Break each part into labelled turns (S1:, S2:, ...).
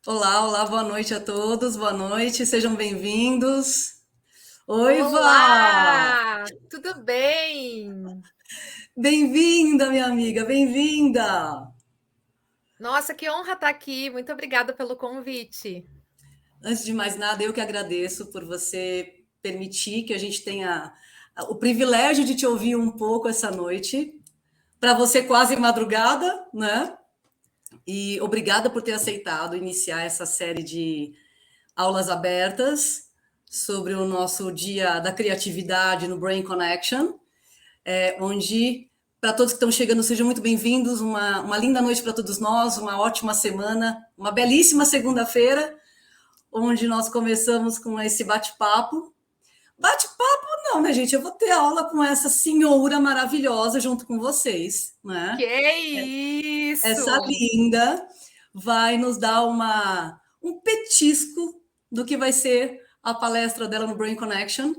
S1: Olá, olá, boa noite a todos, boa noite, sejam bem-vindos. Oi, Vá!
S2: Olá, tudo bem?
S1: Bem-vinda, minha amiga, bem-vinda!
S2: Nossa, que honra estar aqui. Muito obrigada pelo convite.
S1: Antes de mais nada, eu que agradeço por você permitir que a gente tenha o privilégio de te ouvir um pouco essa noite. Para você, quase madrugada, né? E obrigada por ter aceitado iniciar essa série de aulas abertas sobre o nosso Dia da Criatividade no Brain Connection. Onde, para todos que estão chegando, sejam muito bem-vindos. Uma linda noite para todos nós, uma ótima semana, uma belíssima segunda-feira, onde nós começamos com esse bate-papo. Bate-papo não, né, gente? Eu vou ter aula com essa senhora maravilhosa junto com vocês, né?
S2: Que
S1: Essa
S2: isso!
S1: linda vai nos dar um petisco do que vai ser a palestra dela no Brain Connection,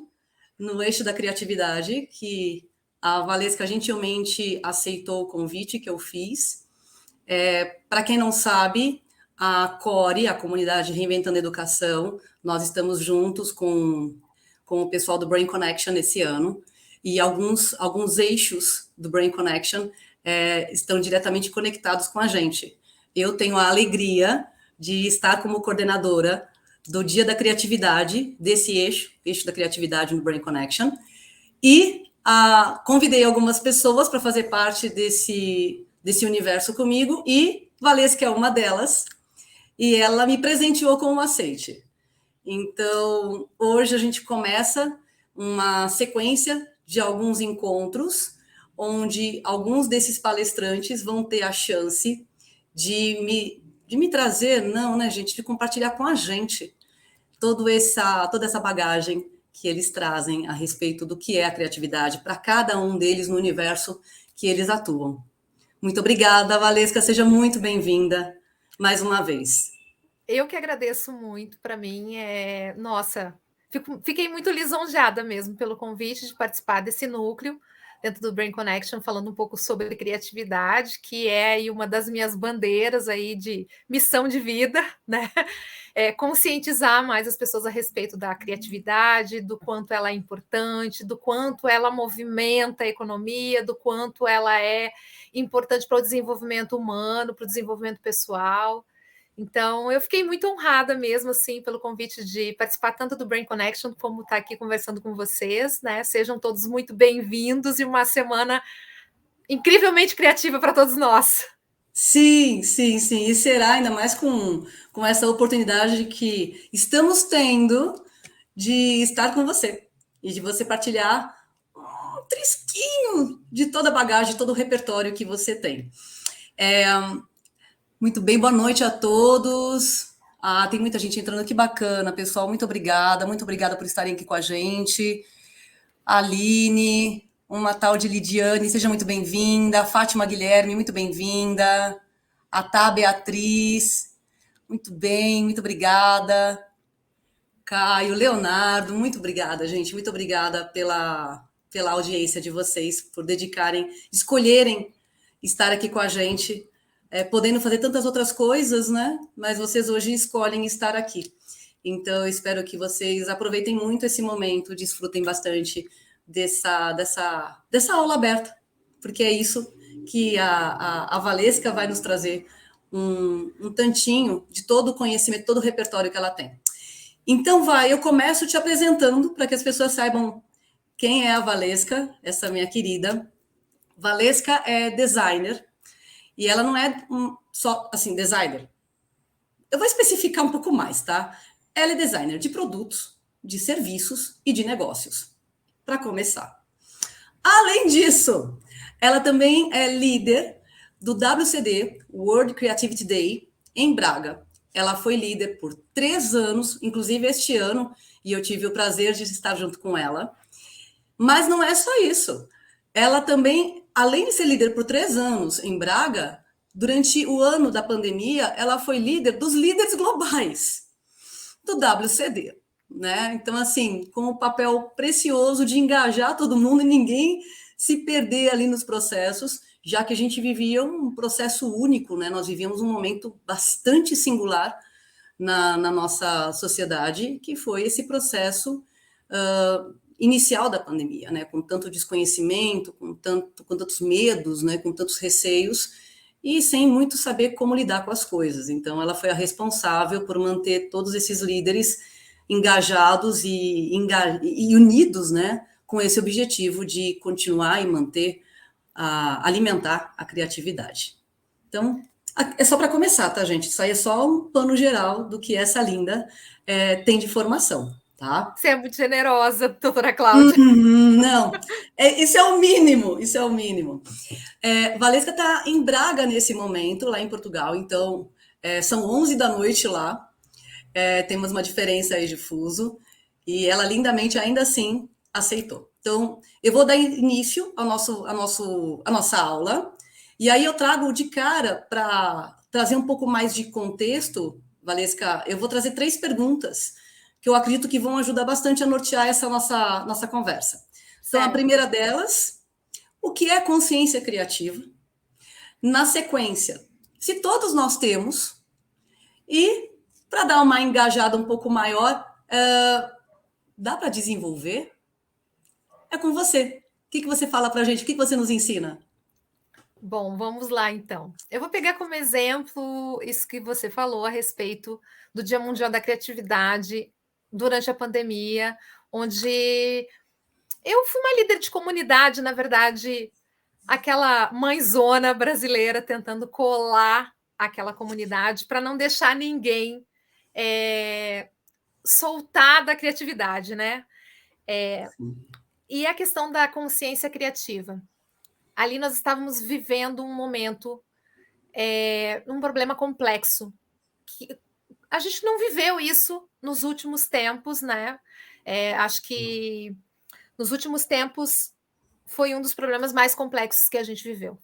S1: no eixo da criatividade, que a Valesca gentilmente aceitou o convite que eu fiz. Para quem não sabe, a CORE, a Comunidade Reinventando a Educação, nós estamos juntos com o pessoal do Brain Connection esse ano, e alguns eixos do Brain Connection estão diretamente conectados com a gente. Eu tenho a alegria de estar como coordenadora do Dia da Criatividade, desse eixo da criatividade no Brain Connection, e convidei algumas pessoas para fazer parte desse universo comigo, e Valesca é uma delas, e ela me presenteou com um aceite. Então, hoje a gente começa uma sequência de alguns encontros, onde alguns desses palestrantes vão ter a chance de me trazer, não, né, gente, de compartilhar com a gente toda essa bagagem que eles trazem a respeito do que é a criatividade para cada um deles no universo que eles atuam. Muito obrigada, Valesca, seja muito bem-vinda mais uma vez.
S2: Eu que agradeço muito. Para mim, nossa, fiquei muito lisonjeada mesmo pelo convite de participar desse núcleo dentro do Brain Connection, falando um pouco sobre criatividade, que é aí uma das minhas bandeiras aí de missão de vida, né? Conscientizar mais as pessoas a respeito da criatividade, do quanto ela é importante, do quanto ela movimenta a economia, do quanto ela é importante para o desenvolvimento humano, para o desenvolvimento pessoal. Então, eu fiquei muito honrada mesmo, assim, pelo convite de participar tanto do Brain Connection como estar aqui conversando com vocês, né? Sejam todos muito bem-vindos e uma semana incrivelmente criativa para todos nós.
S1: Sim, sim, sim. E será ainda mais com essa oportunidade que estamos tendo de estar com você e de você partilhar um trisquinho de toda a bagagem, todo o repertório que você tem. É, muito bem, boa noite a todos. Tem muita gente entrando, que bacana, pessoal. Muito obrigada por estarem aqui com a gente. Aline, uma tal de Lidiane, seja muito bem-vinda. Fátima Guilherme, muito bem-vinda. A Tá Beatriz, muito bem, muito obrigada. Caio, Leonardo, muito obrigada, gente. Muito obrigada pela audiência de vocês, por dedicarem, escolherem estar aqui com a gente, podendo fazer tantas outras coisas, né? Mas vocês hoje escolhem estar aqui. Então, eu espero que vocês aproveitem muito esse momento, desfrutem bastante dessa aula aberta, porque é isso que a Valesca vai nos trazer um tantinho de todo o conhecimento, todo o repertório que ela tem. Então, eu começo te apresentando para que as pessoas saibam quem é a Valesca, essa minha querida. Valesca é designer, e ela não é só assim designer. Eu vou especificar um pouco mais, tá? Ela é designer de produtos, de serviços e de negócios. Para começar. Além disso, ela também é líder do WCD, World Creativity Day, em Braga. Ela foi líder por 3 anos, inclusive este ano, e eu tive o prazer de estar junto com ela. Mas não é só isso. Ela também, além de ser líder por 3 anos em Braga, durante o ano da pandemia, ela foi líder dos líderes globais do WCD. Né? Então, assim, com o papel precioso de engajar todo mundo e ninguém se perder ali nos processos, já que a gente vivia um processo único, né? Nós vivíamos um momento bastante singular, na nossa sociedade, que foi esse processo inicial da pandemia, né, com tanto desconhecimento, com tantos medos, né, com tantos receios, e sem muito saber como lidar com as coisas. Então, ela foi a responsável por manter todos esses líderes engajados e unidos, né, com esse objetivo de continuar e manter, alimentar a criatividade. Então, é só para começar, tá, gente? Isso aí é só um pano geral do que essa linda tem de formação, tá?
S2: Você é muito generosa, doutora Cláudia.
S1: Não, isso é o mínimo, isso é o mínimo. Valesca está em Braga nesse momento, lá em Portugal, então são 11 da noite lá, temos uma diferença aí de fuso, e ela lindamente ainda assim aceitou. Então, eu vou dar início à nossa aula, e aí eu trago de cara para trazer um pouco mais de contexto, Valesca, eu vou trazer 3 perguntas que eu acredito que vão ajudar bastante a nortear essa nossa conversa. Então, a primeira delas, o que é consciência criativa? Na sequência, se todos nós temos, e para dar uma engajada um pouco maior, dá para desenvolver? É com você. O que você fala para a gente? O que você nos ensina?
S2: Bom, vamos lá então. Eu vou pegar como exemplo isso que você falou a respeito do Dia Mundial da Criatividade durante a pandemia, onde eu fui uma líder de comunidade, na verdade, aquela mãezona brasileira tentando colar aquela comunidade para não deixar ninguém soltar da criatividade, né? E a questão da consciência criativa. Ali nós estávamos vivendo um momento, um problema complexo, que a gente não viveu isso nos últimos tempos, né? Acho que nos últimos tempos foi um dos problemas mais complexos que a gente viveu.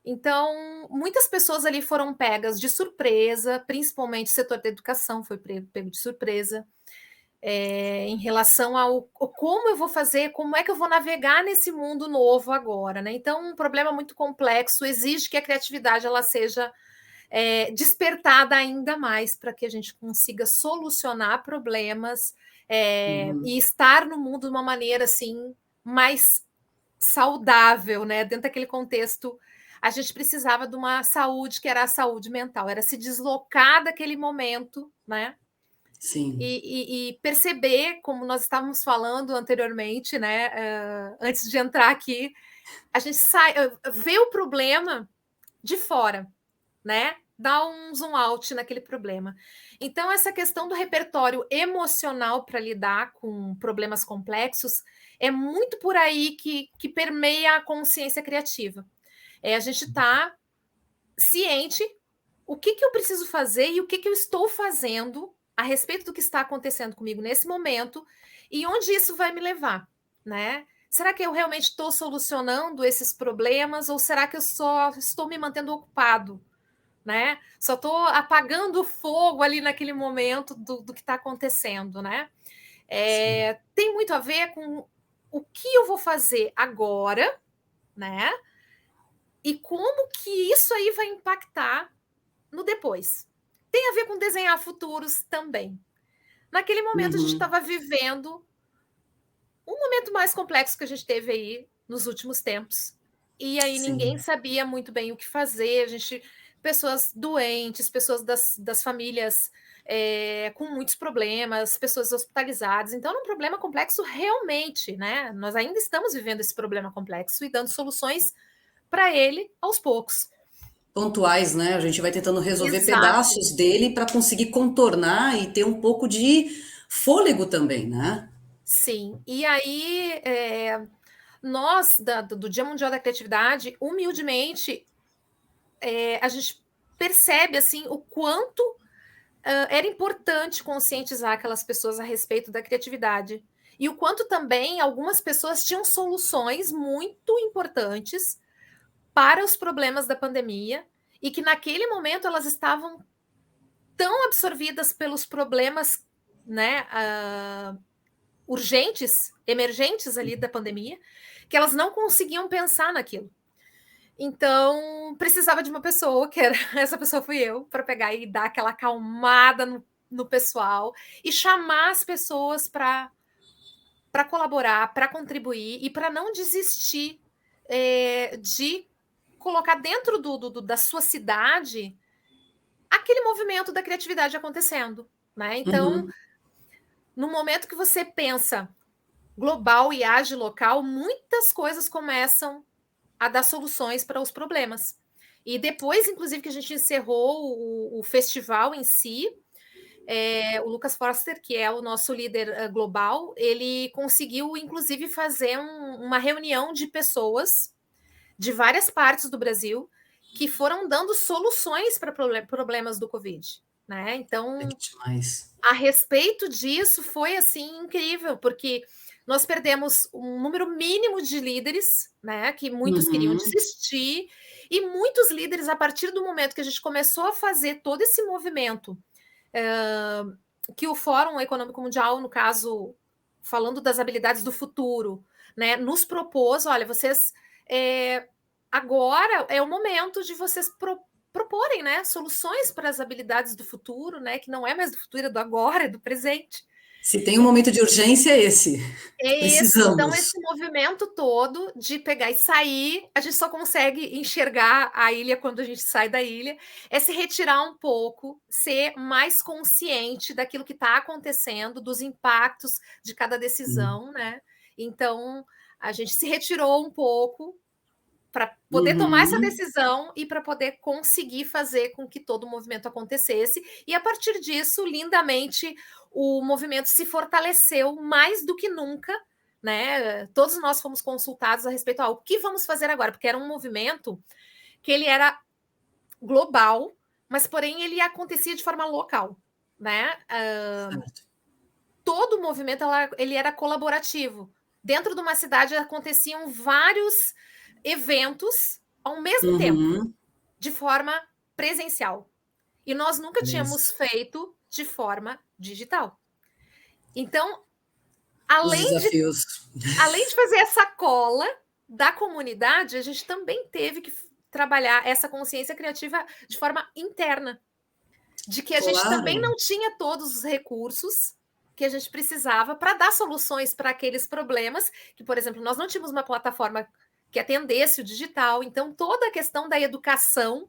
S2: Então, muitas pessoas ali foram pegas de surpresa, principalmente o setor da educação foi pego de surpresa, em relação ao como eu vou fazer, como é que eu vou navegar nesse mundo novo agora, né? Então, um problema muito complexo exige que a criatividade ela seja despertada ainda mais para que a gente consiga solucionar problemas e estar no mundo de uma maneira assim mais saudável, né? Dentro daquele contexto, a gente precisava de uma saúde que era a saúde mental, era se deslocar daquele momento, né?
S1: Sim.
S2: E perceber, como nós estávamos falando anteriormente, né? Antes de entrar aqui, a gente vê o problema de fora, né? Dá um zoom out naquele problema. Então, essa questão do repertório emocional para lidar com problemas complexos é muito por aí que permeia a consciência criativa. A gente está ciente o que eu preciso fazer e o que eu estou fazendo a respeito do que está acontecendo comigo nesse momento e onde isso vai me levar, né? Será que eu realmente estou solucionando esses problemas ou será que eu só estou me mantendo ocupado, né? Só estou apagando o fogo ali naquele momento do que está acontecendo, né? Tem muito a ver com o que eu vou fazer agora, né? E como que isso aí vai impactar no depois. Tem a ver com desenhar futuros também. Naquele momento, a gente estava vivendo um momento mais complexo que a gente teve aí nos últimos tempos. E aí ninguém sabia muito bem o que fazer. Pessoas doentes, pessoas das famílias com muitos problemas, pessoas hospitalizadas. Então, era um problema complexo realmente, né? Nós ainda estamos vivendo esse problema complexo e dando soluções para ele aos poucos.
S1: Pontuais, né? A gente vai tentando resolver
S2: Exato.
S1: pedaços dele para conseguir contornar e ter um pouco de fôlego também, né?
S2: Sim. E aí, nós, do Dia Mundial da Criatividade, humildemente, a gente percebe assim o quanto era importante conscientizar aquelas pessoas a respeito da criatividade. E o quanto também algumas pessoas tinham soluções muito importantes para os problemas da pandemia e que naquele momento elas estavam tão absorvidas pelos problemas, né, urgentes, emergentes ali da pandemia, que elas não conseguiam pensar naquilo. Então, precisava de uma pessoa, que era essa pessoa fui eu, para pegar e dar aquela acalmada no pessoal e chamar as pessoas para colaborar, para contribuir e para não desistir de colocar dentro da sua cidade aquele movimento da criatividade acontecendo, né? Então, no momento que você pensa global e age local, muitas coisas começam a dar soluções para os problemas. E depois, inclusive, que a gente encerrou o festival em si, o Lucas Forster, que é o nosso líder global, ele conseguiu, inclusive, fazer uma reunião de pessoas de várias partes do Brasil que foram dando soluções para problemas do Covid. Né? Então, a respeito disso, foi assim incrível, porque nós perdemos um número mínimo de líderes, né? Que muitos queriam desistir, e muitos líderes, a partir do momento que a gente começou a fazer todo esse movimento, que o Fórum Econômico Mundial, no caso, falando das habilidades do futuro, né, nos propôs, olha, vocês agora é o momento de vocês proporem, né, soluções para as habilidades do futuro, né, que não é mais do futuro, é do agora, é do presente.
S1: Se tem um momento de urgência, é esse. Precisamos.
S2: Então, esse movimento todo de pegar e sair, a gente só consegue enxergar a ilha quando a gente sai da ilha, é se retirar um pouco, ser mais consciente daquilo que está acontecendo, dos impactos de cada decisão, né? Então, a gente se retirou um pouco para poder tomar essa decisão e para poder conseguir fazer com que todo o movimento acontecesse. E a partir disso, lindamente, o movimento se fortaleceu mais do que nunca, né? Todos nós fomos consultados a respeito ao que vamos fazer agora, porque era um movimento que ele era global, mas porém ele acontecia de forma local, né? Todo o movimento ele era colaborativo. Dentro de uma cidade aconteciam vários eventos ao mesmo tempo, de forma presencial. E nós nunca tínhamos feito de forma digital. Então, além de fazer essa cola da comunidade, a gente também teve que trabalhar essa consciência criativa de forma interna, de que a gente também não tinha todos os recursos que a gente precisava para dar soluções para aqueles problemas, que, por exemplo, nós não tínhamos uma plataforma que atendesse o digital, então toda a questão da educação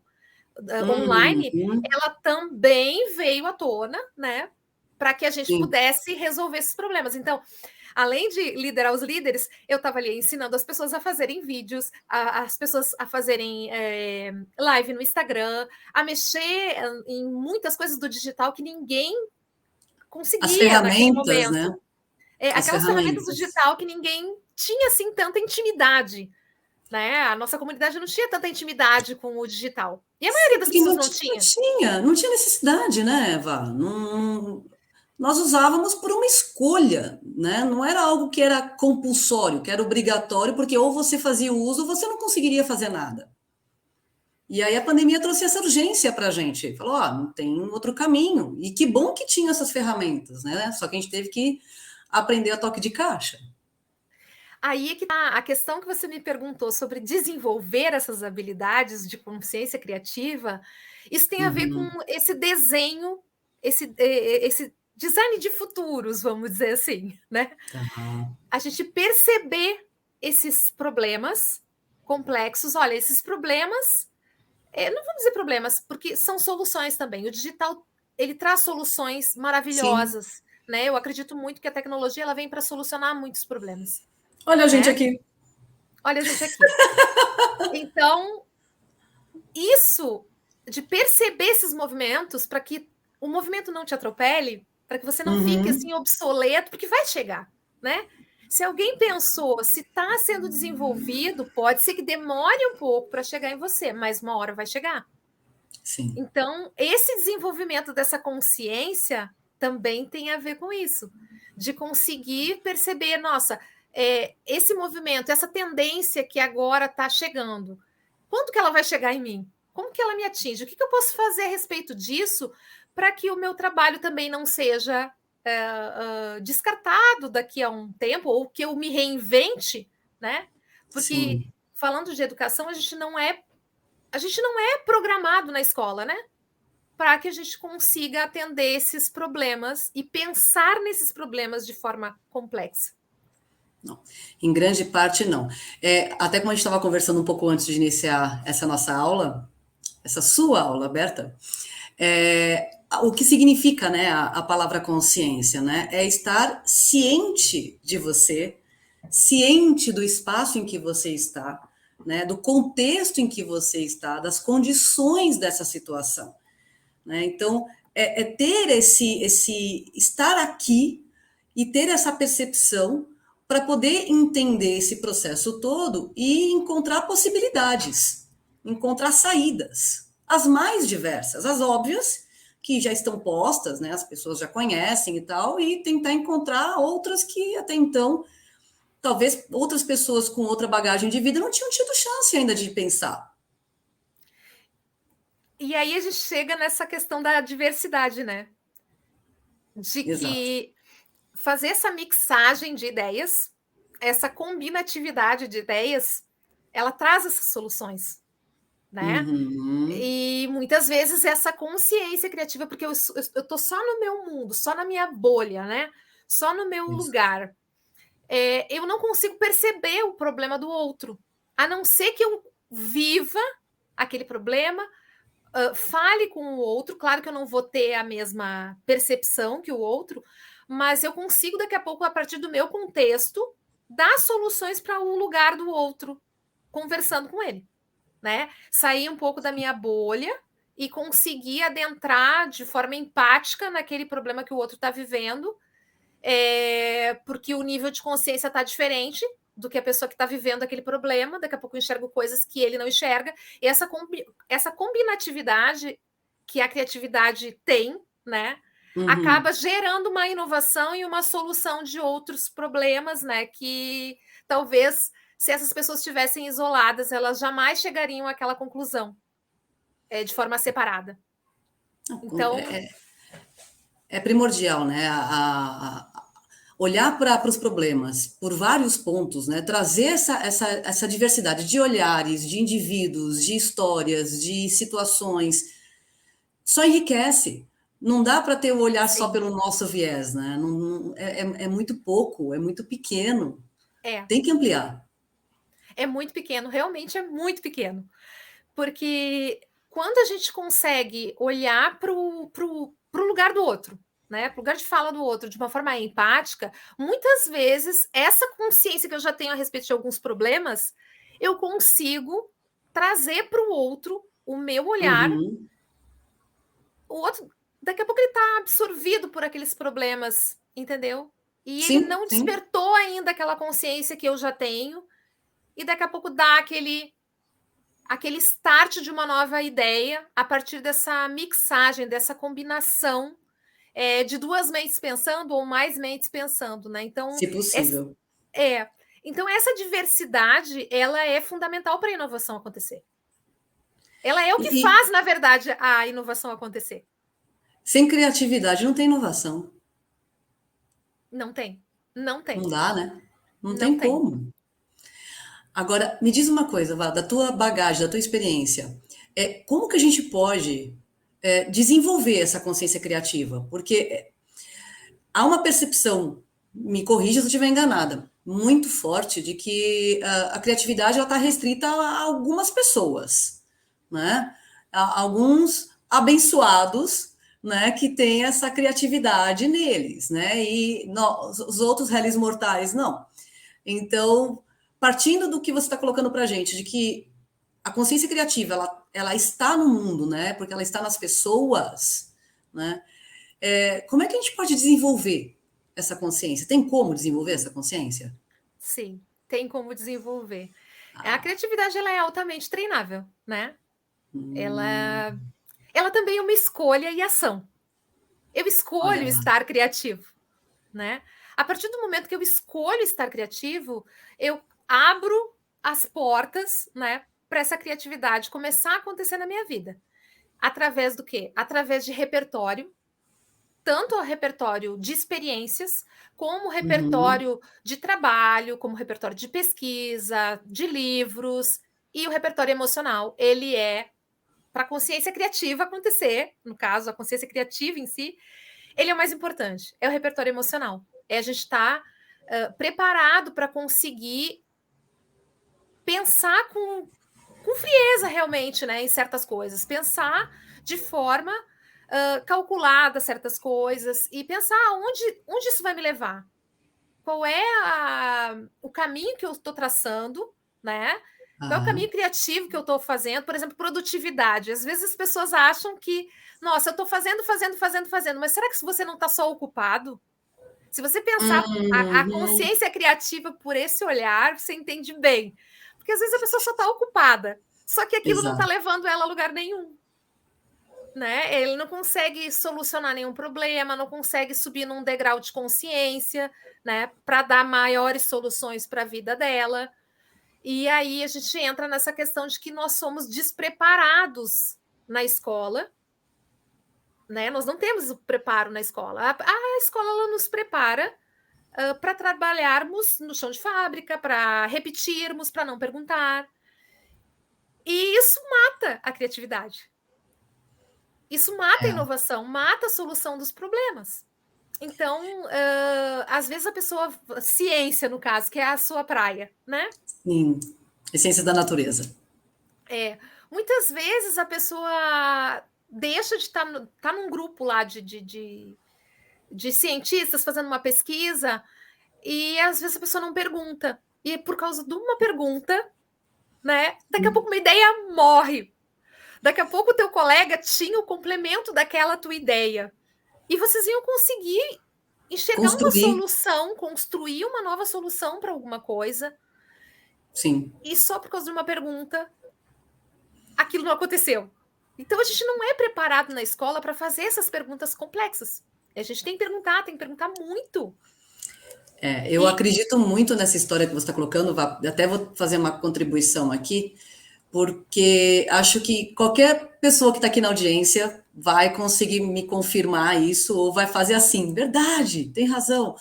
S2: online, ela também veio à tona, né, para que a gente pudesse resolver esses problemas. Então, além de liderar os líderes, eu estava ali ensinando as pessoas a fazerem vídeos, as pessoas a fazerem live no Instagram, a mexer em muitas coisas do digital que ninguém conseguia naquele momento.
S1: Né?
S2: Aquelas ferramentas do digital que ninguém tinha assim tanta intimidade. Né? A nossa comunidade não tinha tanta intimidade com o digital. E a maioria das pessoas não tinha.
S1: Não tinha necessidade, né, Eva? Nós usávamos por uma escolha, né? Não era algo que era compulsório, que era obrigatório, porque ou você fazia o uso ou você não conseguiria fazer nada. E aí a pandemia trouxe essa urgência para a gente. Falou, não tem outro caminho. E que bom que tinha essas ferramentas, né? Só que a gente teve que aprender a toque de caixa.
S2: Aí é que tá a questão que você me perguntou sobre desenvolver essas habilidades de consciência criativa. Isso tem a ver com esse desenho, esse design de futuros, vamos dizer assim, né? A gente perceber esses problemas complexos. Olha, esses problemas, não vamos dizer problemas, porque são soluções também. O digital, ele traz soluções maravilhosas, né? Eu acredito muito que a tecnologia ela vem para solucionar muitos problemas.
S1: Olha a gente aqui.
S2: Olha a gente aqui. Então, isso de perceber esses movimentos para que o movimento não te atropele, para que você não fique assim obsoleto, porque vai chegar, né? Se alguém pensou, se está sendo desenvolvido, pode ser que demore um pouco para chegar em você, mas uma hora vai chegar.
S1: Sim.
S2: Então, esse desenvolvimento dessa consciência também tem a ver com isso, de conseguir perceber, nossa, esse movimento, essa tendência que agora está chegando, quando que ela vai chegar em mim? Como que ela me atinge? O que eu posso fazer a respeito disso para que o meu trabalho também não seja descartado daqui a um tempo, ou que eu me reinvente, né? Porque falando de educação, a gente não é programado na escola, né? Para que a gente consiga atender esses problemas e pensar nesses problemas de forma complexa.
S1: Não, em grande parte não. Até como a gente estava conversando um pouco antes de iniciar essa nossa aula, essa sua aula, Berta, o que significa, né, a palavra consciência, né? É estar ciente de você, ciente do espaço em que você está, né, do contexto em que você está, das condições dessa situação, né? Então, ter esse estar aqui e ter essa percepção para poder entender esse processo todo e encontrar possibilidades, encontrar saídas, as mais diversas, as óbvias, que já estão postas, né, as pessoas já conhecem e tal, e tentar encontrar outras que até então, talvez outras pessoas com outra bagagem de vida não tinham tido chance ainda de pensar.
S2: E aí a gente chega nessa questão da diversidade, né? De
S1: Exato.
S2: que fazer essa mixagem de ideias, essa combinatividade de ideias, ela traz essas soluções, né?
S1: Uhum.
S2: E muitas vezes essa consciência criativa, porque eu estou só no meu mundo, só na minha bolha, né? Só no meu
S1: Isso.
S2: lugar. Eu não consigo perceber o problema do outro, a não ser que eu viva aquele problema, fale com o outro. Claro que eu não vou ter a mesma percepção que o outro, mas eu consigo daqui a pouco, a partir do meu contexto, dar soluções para o lugar do outro, conversando com ele, né? Sair um pouco da minha bolha e conseguir adentrar de forma empática naquele problema que o outro está vivendo, porque o nível de consciência está diferente do que a pessoa que está vivendo aquele problema. Daqui a pouco eu enxergo coisas que ele não enxerga. E essa combinatividade que a criatividade tem, né,
S1: Uhum.
S2: acaba gerando uma inovação e uma solução de outros problemas, né, que talvez, se essas pessoas estivessem isoladas, elas jamais chegariam àquela conclusão, de forma separada. Então,
S1: É primordial, né? Olhar para os problemas por vários pontos, né? Trazer essa diversidade de olhares, de indivíduos, de histórias, de situações, só enriquece. Não dá para ter o olhar só
S2: sim,
S1: pelo nosso viés, né? É muito pouco, é muito pequeno.
S2: é.
S1: Tem que ampliar.
S2: É muito pequeno, realmente é muito pequeno. Porque quando a gente consegue olhar para o lugar do outro, né, para o lugar de fala do outro de uma forma empática, muitas vezes essa consciência que eu já tenho a respeito de alguns problemas, eu consigo trazer para o outro o meu olhar.
S1: Uhum.
S2: O outro, daqui a pouco ele está absorvido por aqueles problemas, entendeu? E ele
S1: Sim,
S2: não
S1: sim.
S2: despertou ainda aquela consciência que eu já tenho, e daqui a pouco dá aquele start de uma nova ideia a partir dessa mixagem, dessa combinação, de duas mentes pensando ou mais mentes pensando, né? Então,
S1: Se possível.
S2: é, então essa diversidade, ela é fundamental para a inovação acontecer. Ela é o que
S1: E
S2: faz, na verdade, a inovação acontecer.
S1: sem criatividade não tem inovação.
S2: Não tem, não
S1: Não
S2: tem,
S1: dá, né? Não
S2: não
S1: tem
S2: tem.
S1: como. Agora, me diz uma coisa, Vá, da tua bagagem, da tua experiência, como que a gente pode desenvolver essa consciência criativa? Porque há uma percepção, me corrija se eu estiver enganada, muito forte de que a criatividade está restrita a algumas pessoas, né? A alguns abençoados, né, que têm essa criatividade neles, né? E nós, os outros réis mortais não. Então, partindo do que você está colocando para a gente, de que a consciência criativa ela está no mundo, né? Porque ela está nas pessoas, né? Como é que a gente pode desenvolver essa consciência? Tem como desenvolver essa consciência?
S2: Sim, tem como desenvolver. A
S1: Ah,
S2: criatividade, ela é altamente treinável, né?
S1: hum,
S2: Ela também é uma escolha e ação. Eu
S1: olha
S2: escolho
S1: lá.
S2: estar criativo, né? A partir do momento que eu escolho estar criativo, eu abro as portas, né, para essa criatividade começar a acontecer na minha vida. Através do quê? Através de repertório, tanto o repertório de experiências, como o
S1: Uhum.
S2: repertório de trabalho, como o repertório de pesquisa, de livros, e o repertório emocional. Ele é para a consciência criativa acontecer, no caso, a consciência criativa em si, ele é o mais importante, é o repertório emocional. É a gente estar preparado para conseguir pensar com frieza realmente, né, em certas coisas, pensar de forma calculada certas coisas e pensar onde isso vai me levar, qual é o caminho que eu estou traçando, né? Qual é o
S1: Ah,
S2: caminho criativo que eu estou fazendo? Por exemplo, produtividade. Às vezes as pessoas acham que, nossa, eu estou fazendo, mas será que se você não está só ocupado? Se você pensar a
S1: uhum.
S2: consciência criativa por esse olhar, você entende bem. Porque às vezes a pessoa só está ocupada, só que aquilo não está
S1: Exato.
S2: levando ela a lugar nenhum. Né? Ele não consegue solucionar nenhum problema, não consegue subir num degrau de consciência, né, para dar maiores soluções para a vida dela. E aí a gente entra nessa questão de que nós somos despreparados na escola, né? Nós não temos o preparo na escola. A escola ela nos prepara para trabalharmos no chão de fábrica, para repetirmos, para não perguntar. E isso mata a criatividade. Isso mata a
S1: É,
S2: inovação, mata a solução dos problemas. Então, às vezes a pessoa, ciência no caso, que é a sua praia, né?
S1: sim. Essência da natureza.
S2: Muitas vezes a pessoa deixa de estar tá num grupo lá de cientistas fazendo uma pesquisa e às vezes a pessoa não pergunta. E por causa de uma pergunta, né? Daqui a pouco uma ideia morre. Daqui a pouco o teu colega tinha o complemento daquela tua ideia. E vocês iam conseguir enxergar uma
S1: Construir,
S2: solução, construir uma nova solução para alguma coisa,
S1: sim.
S2: e só por causa de uma pergunta, aquilo não aconteceu. Então a gente não é preparado na escola para fazer essas perguntas complexas. A gente tem que perguntar muito.
S1: É, eu
S2: E
S1: acredito muito nessa história que você está colocando, até vou fazer uma contribuição aqui, porque acho que qualquer pessoa que está aqui na audiência vai conseguir me confirmar isso, ou vai fazer assim, verdade, tem razão,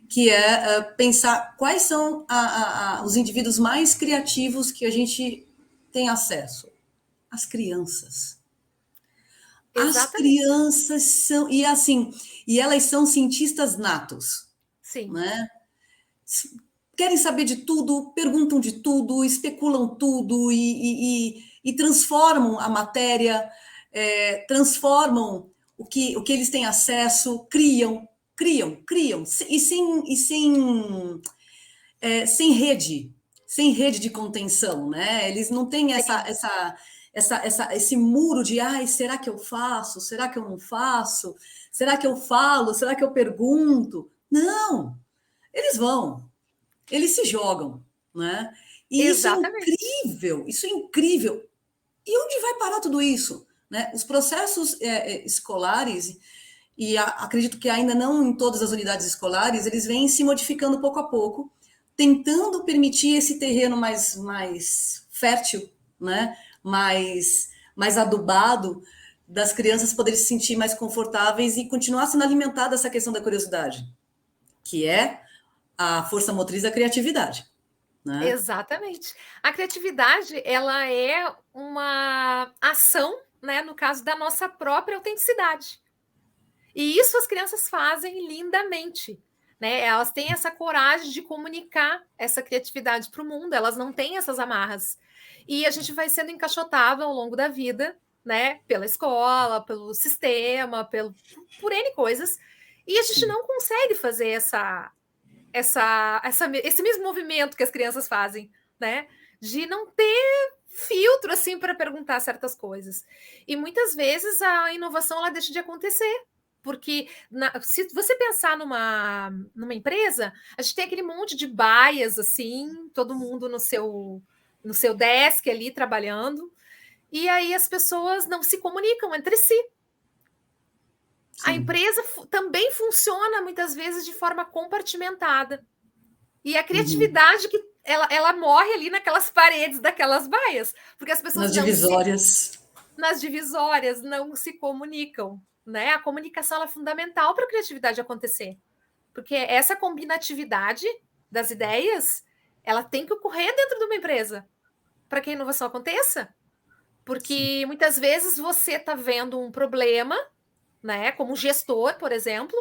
S1: que é pensar quais são os indivíduos mais criativos que a gente tem acesso. As crianças. As
S2: exatamente.
S1: crianças são, e assim, e elas são cientistas natos,
S2: Sim.
S1: né? Querem saber de tudo, perguntam de tudo, especulam tudo e transformam a matéria, transformam o que eles têm acesso, criam, sem rede, sem rede de contenção, né? Eles não têm
S2: Sim.
S1: esse muro de, ai, será que eu faço? Será que eu não faço? Será que eu falo? Será que eu pergunto? Não, eles vão, eles se jogam, né? E
S2: Exatamente.
S1: isso é incrível. E onde vai parar tudo isso? Né? Os processos escolares, e acredito que ainda não em todas as unidades escolares, eles vêm se modificando pouco a pouco, tentando permitir esse terreno mais fértil, né? mais adubado, das crianças poderem se sentir mais confortáveis e continuar sendo alimentada essa questão da curiosidade, que é a força motriz da criatividade. Né?
S2: Exatamente. A criatividade, ela é uma ação, né, no caso da nossa própria autenticidade. E isso as crianças fazem lindamente. Né? Elas têm essa coragem de comunicar essa criatividade para o mundo, elas não têm essas amarras. E a gente vai sendo encaixotado ao longo da vida, né? Pela escola, pelo sistema, por N coisas, e a gente
S1: Sim.
S2: não consegue fazer esse mesmo movimento que as crianças fazem, né? De não ter filtro assim para perguntar certas coisas. E muitas vezes a inovação ela deixa de acontecer. Porque se você pensar numa empresa, a gente tem aquele monte de baias, assim, todo mundo no seu desk ali trabalhando, e aí as pessoas não se comunicam entre si. A
S1: Sim.
S2: empresa também funciona muitas vezes de forma compartimentada. E a
S1: Uhum.
S2: criatividade que ela morre ali naquelas paredes daquelas baias, porque as pessoas
S1: Nas
S2: não se
S1: divisórias.
S2: nas divisórias, não se comunicam, né? A comunicação é fundamental para a criatividade acontecer, porque essa combinatividade das ideias, ela tem que ocorrer dentro de uma empresa para que a inovação aconteça.
S1: Sim.
S2: Porque muitas vezes você está vendo um problema, né? Como gestor, por exemplo,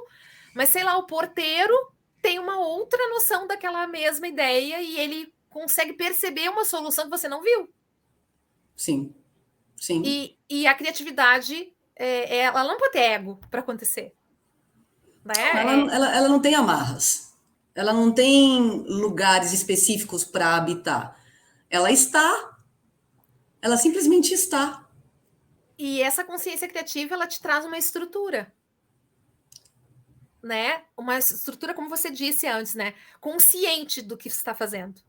S2: mas sei lá, o porteiro tem uma outra noção daquela mesma ideia e ele consegue perceber uma solução que você não viu.
S1: Sim. Sim.
S2: E a criatividade, ela não pode ter ego para acontecer.
S1: Não,
S2: Né?
S1: ela não tem amarras. Ela não tem lugares específicos para habitar. Ela está. Ela simplesmente está.
S2: E essa consciência criativa, ela te traz uma estrutura. Né? Uma estrutura, como você disse antes, né? Consciente do que você está fazendo.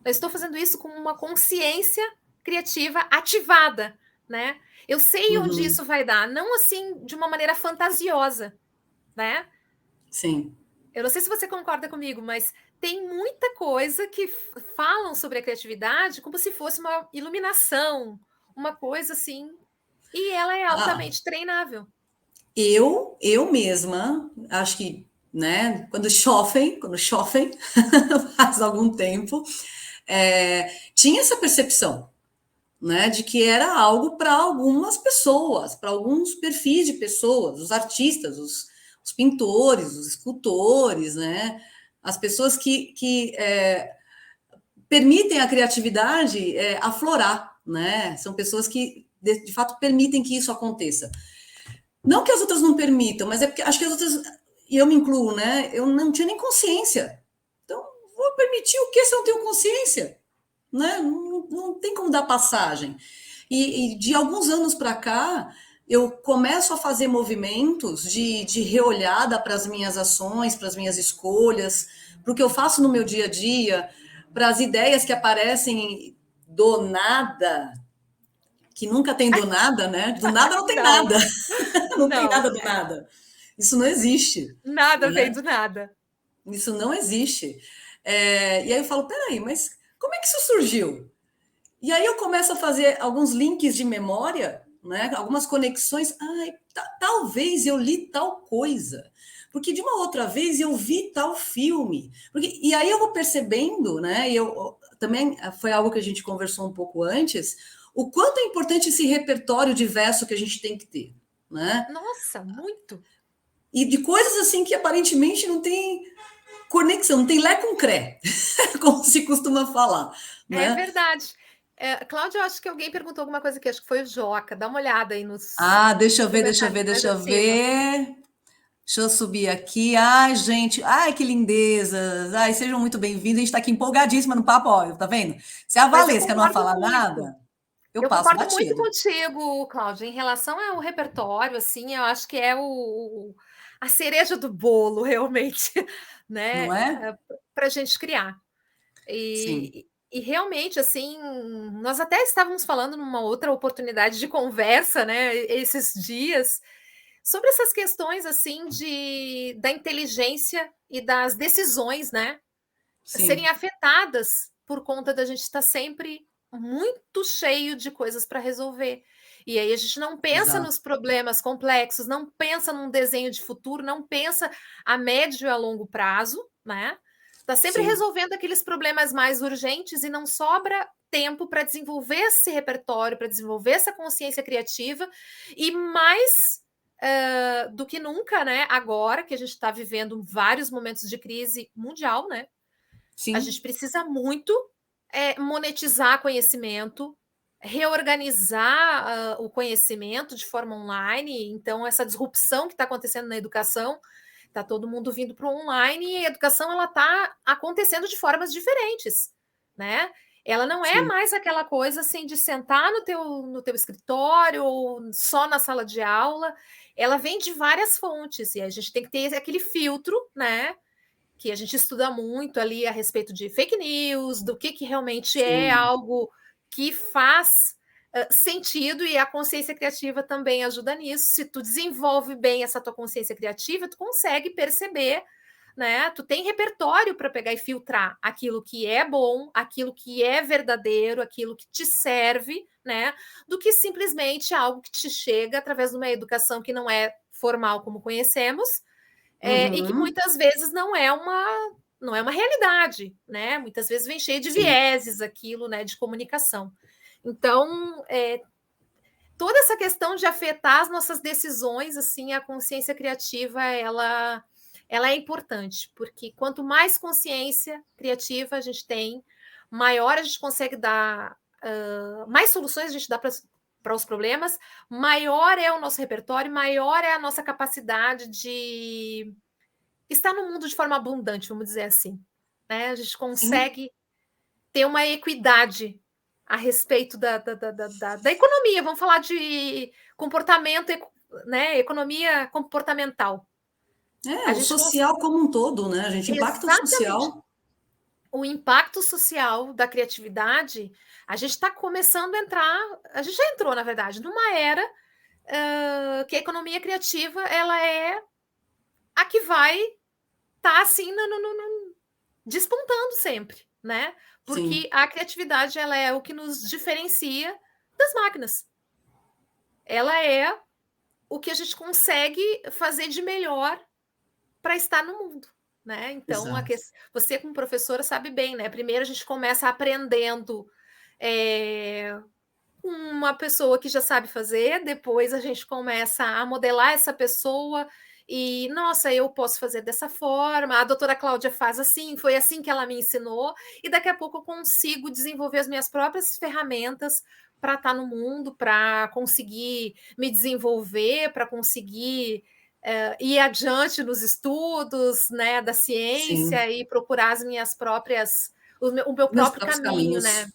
S2: Eu estou fazendo isso com uma consciência criativa ativada, né? Eu sei onde
S1: Uhum.
S2: isso vai dar, não assim de uma maneira fantasiosa, né?
S1: Sim.
S2: Eu não sei se você concorda comigo, mas tem muita coisa que falam sobre a criatividade como se fosse uma iluminação, uma coisa assim, e ela é
S1: Ah,
S2: altamente treinável.
S1: eu mesma, acho que, né, quando chofem, faz algum tempo, tinha essa percepção, né, de que era algo para algumas pessoas, para alguns perfis de pessoas, os artistas, os pintores, os escultores, né, as pessoas que permitem a criatividade aflorar, né, são pessoas que de fato permitem que isso aconteça. Não que as outras não permitam, mas é porque acho que as outras, e eu me incluo, né, eu não tinha nem consciência. Então, vou permitir o que se eu não tenho consciência? Né? Não tem como dar passagem. E de alguns anos para cá, eu começo a fazer movimentos de reolhada para as minhas ações, para as minhas escolhas, para o que eu faço no meu dia a dia, para as ideias que aparecem do nada, que nunca tem do nada, né? Do nada não tem
S2: Não,
S1: nada, não tem
S2: não,
S1: nada do nada. Isso não existe,
S2: nada vem
S1: né?
S2: do nada.
S1: Isso não existe. E aí eu falo, peraí, mas como é que isso surgiu? E aí eu começo a fazer alguns links de memória, né? Algumas conexões. Ai, talvez eu li tal coisa, porque de uma outra vez eu vi tal filme. E aí eu vou percebendo, né? E eu também foi algo que a gente conversou um pouco antes, o quanto é importante esse repertório diverso que a gente tem que ter, né?
S2: Nossa, muito.
S1: E de coisas assim que aparentemente não tem conexão, não tem lé com cré, como se costuma falar,
S2: É
S1: né?
S2: verdade. Cláudia, eu acho que alguém perguntou alguma coisa aqui, acho que foi o Joca. Dá uma olhada aí
S1: Ah, deixa
S2: nos
S1: eu ver, deixa eu
S2: comentários
S1: ver,
S2: mais
S1: deixa eu
S2: acima.
S1: ver. Deixa eu subir aqui. Ai, gente, ai, que lindezas. Ai, sejam muito bem-vindos. A gente está aqui empolgadíssima no papo, ó, tá vendo? Se a
S2: Mas eu
S1: Valesca não vai
S2: concordo
S1: falar
S2: muito.
S1: nada, eu
S2: Eu
S1: passo
S2: concordo muito
S1: batido.
S2: contigo, Cláudia, em relação ao repertório, assim, eu acho que é a cereja do bolo, realmente,
S1: Não
S2: né,
S1: é?
S2: para a gente criar.
S1: Sim,
S2: E realmente, assim, nós até estávamos falando numa outra oportunidade de conversa, né, esses dias, sobre essas questões, assim, da inteligência e das decisões, né, serem
S1: sim,
S2: afetadas por conta da gente estar sempre muito cheio de coisas para resolver. E aí a gente não pensa
S1: exato.
S2: nos problemas complexos, não pensa num desenho de futuro, não pensa a médio e a longo prazo, né? Está sempre
S1: Sim,
S2: resolvendo aqueles problemas mais urgentes e não sobra tempo para desenvolver esse repertório, para desenvolver essa consciência criativa e mais do que nunca, né? Agora que a gente está vivendo vários momentos de crise mundial, né? A gente
S1: sim,
S2: precisa muito monetizar conhecimento, reorganizar o conhecimento de forma online. Então, essa disrupção que está acontecendo na educação, está todo mundo vindo para o online e a educação ela está acontecendo de formas diferentes, né? Ela não é
S1: sim,
S2: mais aquela coisa assim de sentar no teu escritório ou só na sala de aula. Ela vem de várias fontes e a gente tem que ter aquele filtro, né? Que a gente estuda muito ali a respeito de fake news, do que realmente é
S1: sim,
S2: algo que faz sentido, e a consciência criativa também ajuda nisso. Se tu desenvolve bem essa tua consciência criativa, tu consegue perceber, né? Tu tem repertório para pegar e filtrar aquilo que é bom, aquilo que é verdadeiro, aquilo que te serve, né? Do que simplesmente algo que te chega através de uma educação que não é formal como conhecemos, e que muitas vezes não é uma realidade, né? Muitas vezes vem cheio de vieses aquilo, né? De comunicação. Então, toda essa questão de afetar as nossas decisões, assim, a consciência criativa, ela é importante, porque quanto mais consciência criativa a gente tem, maior a gente consegue dar, mais soluções a gente dá para os problemas, maior é o nosso repertório, maior é a nossa capacidade de estar no mundo de forma abundante, vamos dizer assim. Né? A gente consegue ter uma equidade a respeito da economia, vamos falar de comportamento, né? Economia comportamental.
S1: O social como um todo, né? A gente impacta o social.
S2: O impacto social da criatividade, a gente está começando a entrar, a gente já entrou, na verdade, numa era que a economia criativa ela é a que vai estar assim despontando sempre, né? Porque a criatividade ela é o que nos diferencia das máquinas. Ela é o que a gente consegue fazer de melhor para estar no mundo, né? Então, você como professora sabe bem, né? Primeiro a gente começa aprendendo uma pessoa que já sabe fazer, depois a gente começa a modelar essa pessoa e, nossa, eu posso fazer dessa forma, a doutora Cláudia faz assim, foi assim que ela me ensinou, e daqui a pouco eu consigo desenvolver as minhas próprias ferramentas para estar no mundo, para conseguir me desenvolver, para conseguir ir adiante nos estudos, né, da ciência e procurar as minhas próprias, o meu próprio caminho, né?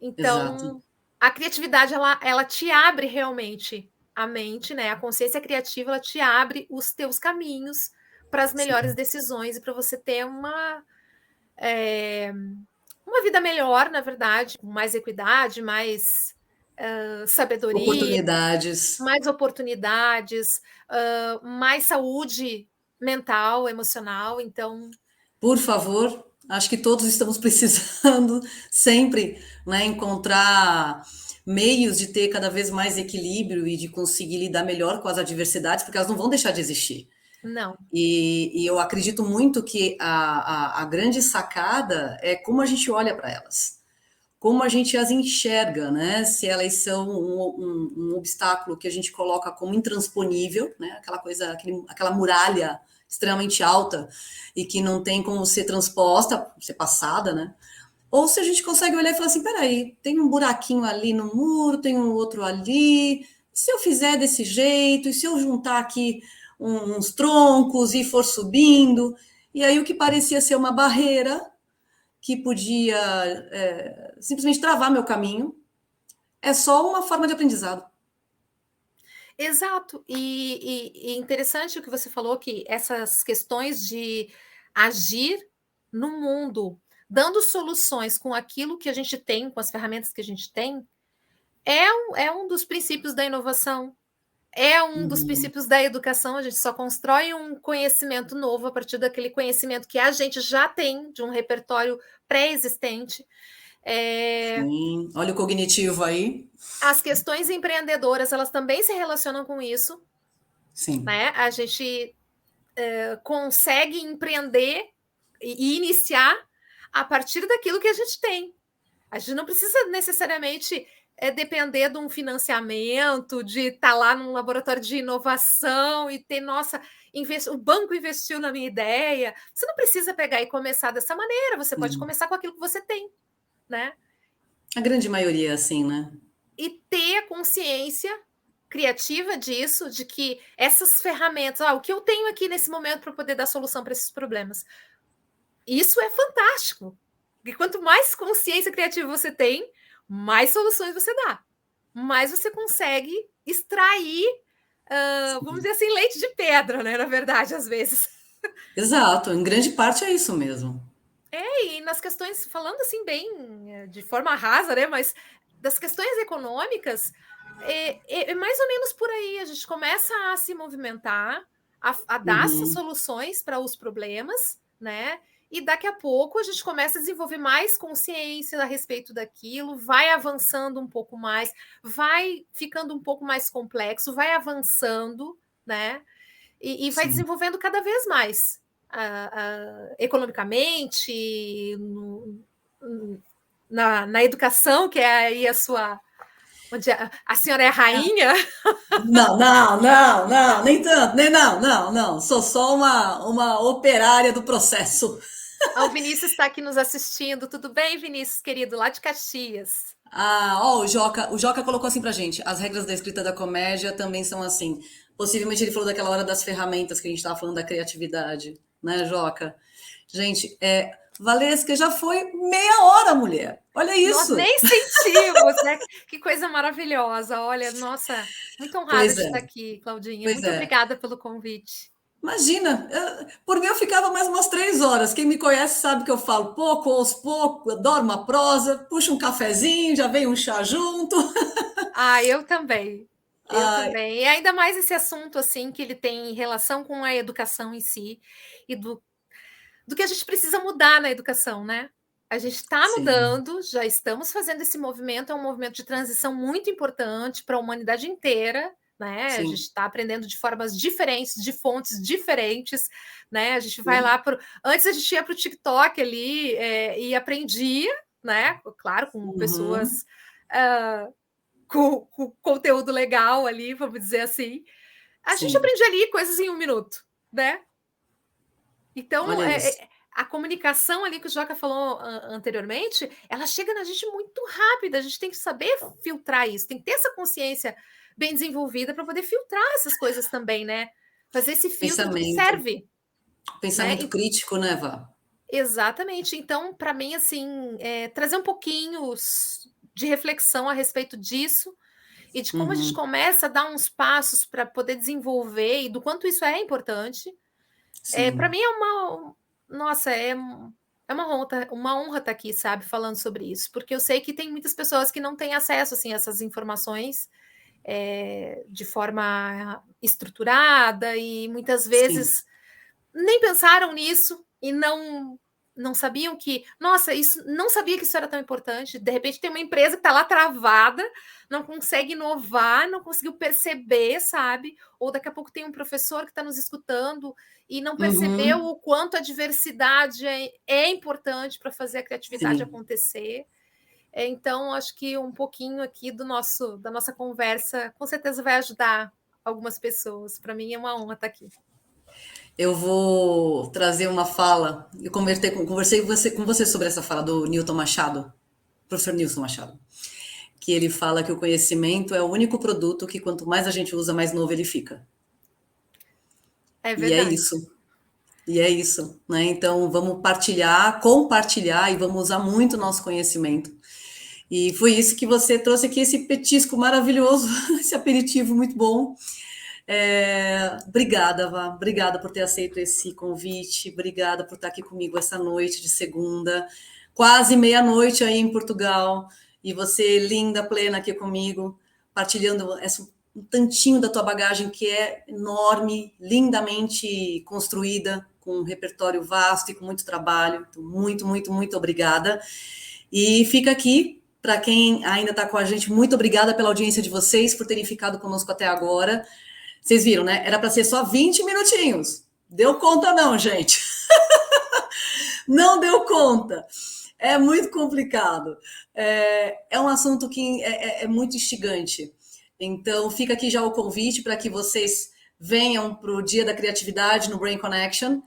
S2: Então, a criatividade, ela te abre realmente a mente, né? A consciência criativa, ela te abre os teus caminhos para as melhores decisões e para você ter uma vida melhor, na verdade, com mais equidade, mais sabedoria, mais oportunidades, mais saúde mental, emocional. Então,
S1: por favor, acho que todos estamos precisando sempre, né, encontrar meios de ter cada vez mais equilíbrio e de conseguir lidar melhor com as adversidades, porque elas não vão deixar de existir.
S2: Não.
S1: E eu acredito muito que a grande sacada é como a gente olha para elas, como a gente as enxerga, né? Se elas são um obstáculo que a gente coloca como intransponível, né? Aquela coisa, aquela muralha extremamente alta e que não tem como ser transposta, ser passada, né? Ou se a gente consegue olhar e falar assim, peraí, tem um buraquinho ali no muro, tem um outro ali, se eu fizer desse jeito, e se eu juntar aqui uns troncos e for subindo, e aí o que parecia ser uma barreira que podia simplesmente travar meu caminho, é só uma forma de aprendizado.
S2: Exato, e interessante o que você falou, que essas questões de agir no mundo, dando soluções com aquilo que a gente tem, com as ferramentas que a gente tem, é um dos princípios da inovação, é um dos princípios da educação. A gente só constrói um conhecimento novo a partir daquele conhecimento que a gente já tem, de um repertório pré-existente.
S1: Sim, olha o cognitivo aí.
S2: As questões empreendedoras, elas também se relacionam com isso.
S1: Sim.
S2: Né? A gente consegue empreender e iniciar a partir daquilo que a gente tem. A gente não precisa necessariamente depender de um financiamento, de estar lá num laboratório de inovação e ter, nossa, o banco investiu na minha ideia. Você não precisa pegar e começar dessa maneira, você pode começar com aquilo que você tem, né?
S1: A grande maioria é assim, né?
S2: E ter a consciência criativa disso, de que essas ferramentas, o que eu tenho aqui nesse momento para poder dar solução para esses problemas, isso é fantástico. Porque quanto mais consciência criativa você tem, mais soluções você dá, mais você consegue extrair, vamos dizer assim, leite de pedra, né? Na verdade, às vezes.
S1: Exato, em grande parte é isso mesmo.
S2: E nas questões, falando assim bem de forma rasa, né? Mas das questões econômicas, é mais ou menos por aí. A gente começa a se movimentar, a dar essas soluções para os problemas, né? E daqui a pouco a gente começa a desenvolver mais consciência a respeito daquilo, vai avançando um pouco mais, vai ficando um pouco mais complexo, vai avançando, né? E vai desenvolvendo cada vez mais economicamente, na educação, que é aí a sua. Onde a senhora é a rainha?
S1: Não, nem tanto, nem não. Sou só uma operária do processo.
S2: O Vinícius está aqui nos assistindo. Tudo bem, Vinícius, querido, lá de Caxias?
S1: O Joca colocou assim pra gente, as regras da escrita da comédia também são assim. Possivelmente ele falou daquela hora das ferramentas que a gente estava falando da criatividade, né, Joca? Gente, Valesca, já foi meia hora, mulher. Olha isso.
S2: Nós nem sentimos, né? Que coisa maravilhosa. Olha, nossa, muito honrada de estar aqui, Claudinha. Muito obrigada pelo convite.
S1: Imagina, por mim eu ficava mais umas 3 horas. Quem me conhece sabe que eu falo pouco, ouço pouco, adoro uma prosa, puxo um cafezinho, já vem um chá junto.
S2: Eu também. Eu também. E ainda mais esse assunto assim que ele tem relação com a educação em si e do que a gente precisa mudar na educação, né? A gente está mudando, já estamos fazendo esse movimento, é um movimento de transição muito importante para a humanidade inteira, né? Sim. A gente está aprendendo de formas diferentes, de fontes diferentes, né? A gente vai lá antes a gente ia para o TikTok ali e aprendia, né? Claro, com pessoas com conteúdo legal ali, vamos dizer assim. A gente aprendia ali coisas em 1 minuto, né? Então, a comunicação ali que o Joca falou anteriormente, ela chega na gente muito rápida, a gente tem que saber filtrar isso, tem que ter essa consciência bem desenvolvida para poder filtrar essas coisas também, né? Fazer esse filtro do que serve.
S1: Pensamento crítico, né, Vá?
S2: Exatamente. Então, para mim, assim, trazer um pouquinho de reflexão a respeito disso e de como a gente começa a dar uns passos para poder desenvolver e do quanto isso é importante. Para mim é uma honra estar aqui, sabe, falando sobre isso, porque eu sei que tem muitas pessoas que não têm acesso assim, a essas informações de forma estruturada e muitas vezes nem pensaram nisso e não sabiam que, nossa, não sabia que isso era tão importante. De repente tem uma empresa que está lá travada, não consegue inovar, não conseguiu perceber, sabe? Ou daqui a pouco tem um professor que está nos escutando e não percebeu o quanto a diversidade é importante para fazer a criatividade acontecer. Então, acho que um pouquinho aqui da nossa conversa com certeza vai ajudar algumas pessoas. Para mim é uma honra estar aqui.
S1: Eu vou trazer uma fala. Eu conversei com você sobre essa fala do Newton Machado, professor Newton Machado, que ele fala que o conhecimento é o único produto que quanto mais a gente usa, mais novo ele fica.
S2: É verdade.
S1: E é isso, né? Então vamos compartilhar e vamos usar muito o nosso conhecimento. E foi isso que você trouxe aqui, esse petisco maravilhoso, esse aperitivo muito bom. Obrigada, Vá. Obrigada por ter aceito esse convite. Obrigada por estar aqui comigo essa noite de segunda, quase meia-noite aí em Portugal. E você, linda, plena aqui comigo, partilhando um tantinho da tua bagagem que é enorme, lindamente construída, com um repertório vasto e com muito trabalho. Então, muito, muito, muito obrigada. E fica aqui, para quem ainda está com a gente, muito obrigada pela audiência de vocês, por terem ficado conosco até agora. Vocês viram, né? Era para ser só 20 minutinhos. Deu conta não, gente. Não deu conta. É muito complicado. É um assunto que é muito instigante. Então, fica aqui já o convite para que vocês venham para o Dia da Criatividade no Brain Connection.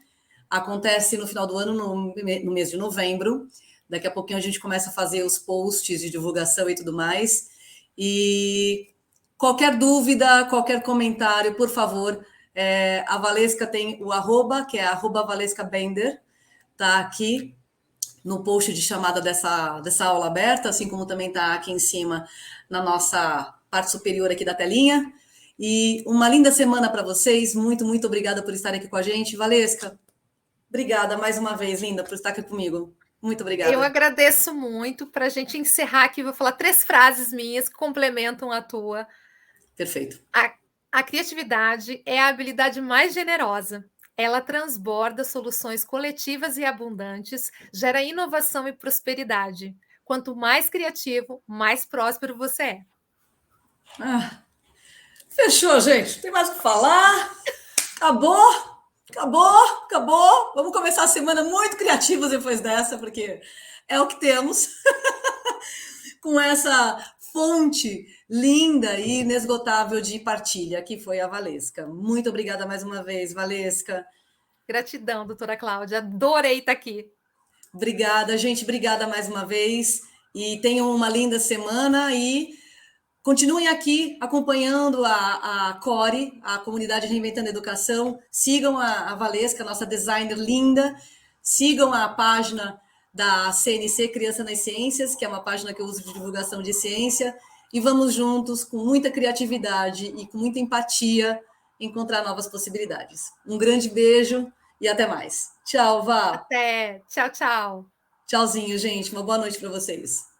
S1: Acontece no final do ano, no mês de novembro. Daqui a pouquinho a gente começa a fazer os posts de divulgação e tudo mais. E qualquer dúvida, qualquer comentário, por favor, a Valesca tem o @, que é @ValescaBender, tá aqui no post de chamada dessa aula aberta, assim como também tá aqui em cima na nossa parte superior aqui da telinha. E uma linda semana para vocês. Muito, muito obrigada por estarem aqui com a gente. Valesca, obrigada mais uma vez, linda, por estar aqui comigo. Muito obrigada.
S2: Eu agradeço muito. Para a gente encerrar aqui, vou falar 3 frases minhas que complementam a tua.
S1: Perfeito.
S2: A criatividade é a habilidade mais generosa. Ela transborda soluções coletivas e abundantes, gera inovação e prosperidade. Quanto mais criativo, mais próspero você é.
S1: Ah, fechou, gente. Tem mais o que falar? Acabou? Acabou? Acabou? Vamos começar a semana muito criativos depois dessa, porque é o que temos. Com essa fonte linda e inesgotável de partilha, que foi a Valesca. Muito obrigada mais uma vez, Valesca.
S2: Gratidão, doutora Cláudia. Adorei estar aqui.
S1: Obrigada, gente. Obrigada mais uma vez. E tenham uma linda semana e continuem aqui acompanhando a Core, a Comunidade Reinventando a Educação. Sigam a Valesca, nossa designer linda. Sigam a página da CNC Criança nas Ciências, que é uma página que eu uso de divulgação de ciência. E vamos juntos, com muita criatividade e com muita empatia, encontrar novas possibilidades. Um grande beijo e até mais. Tchau, Vá.
S2: Até. Tchau, tchau.
S1: Tchauzinho, gente. Uma boa noite para vocês.